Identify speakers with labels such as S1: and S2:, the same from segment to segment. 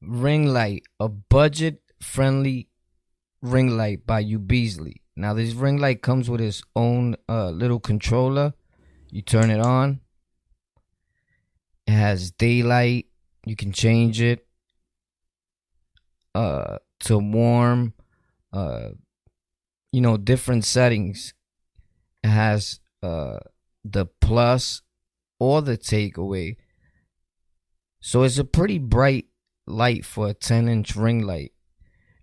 S1: ring light, a budget-friendly ring light by Ubeesize. Now this ring light comes with its own little controller. You turn it on. It has daylight. You can change it to warm, different settings. It has the plus or the takeaway. So it's a pretty bright light for a 10-inch ring light,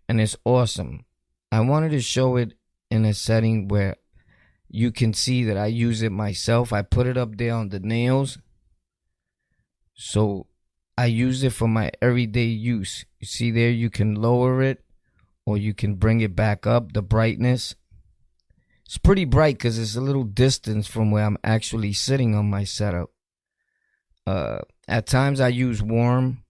S1: and it's awesome. I wanted to show it in a setting where you can see that I use it myself. I put it up there on the nails, so I use it for my everyday use. You see there, you can lower it or you can bring it back up, the brightness. It's pretty bright because it's a little distance from where I'm actually sitting on my setup. At times I use warm.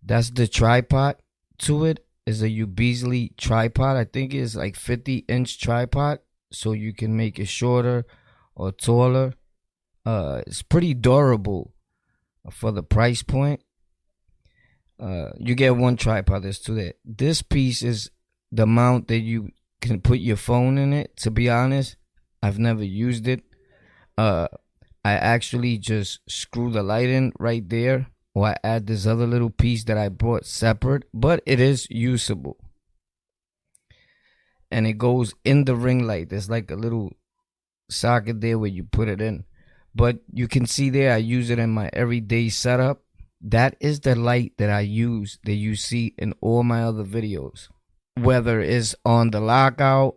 S1: That's the tripod to it. Is a Ubeesize tripod. I think it's like 50-inch tripod, so you can make it shorter or taller. It's pretty durable for the price point. You get one tripod. There's two there. This piece is the mount that you can put your phone in it. To be honest, I've never used it. I actually just screw the light in right there, or I add this other little piece that I bought separate, but it is usable. And it goes in the ring light. There's like a little socket there where you put it in. But you can see there, I use it in my everyday setup. That is the light that I use that you see in all my other videos. Whether it's on the lockout,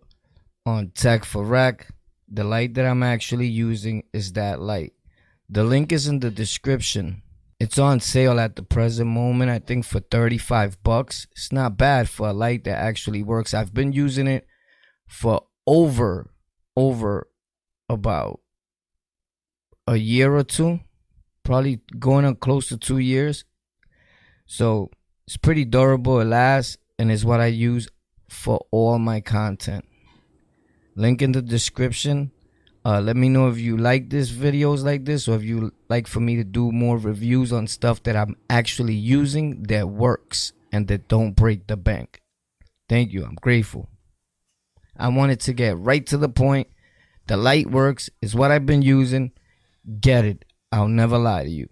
S1: on Tech for Rec, the light that I'm actually using is that light. The link is in the description. It's on sale at the present moment, I think for 35 bucks. It's not bad for a light that actually works. I've been using it for over about a year or two, probably going on close to 2 years. So it's pretty durable, it lasts, and it's what I use for all my content. Link in the description. Let me know if you like this videos like this, or if you like for me to do more reviews on stuff that I'm actually using that works and that don't break the bank. Thank you. I'm grateful. I wanted to get right to the point. The light works. Is what I've been using. Get it. I'll never lie to you.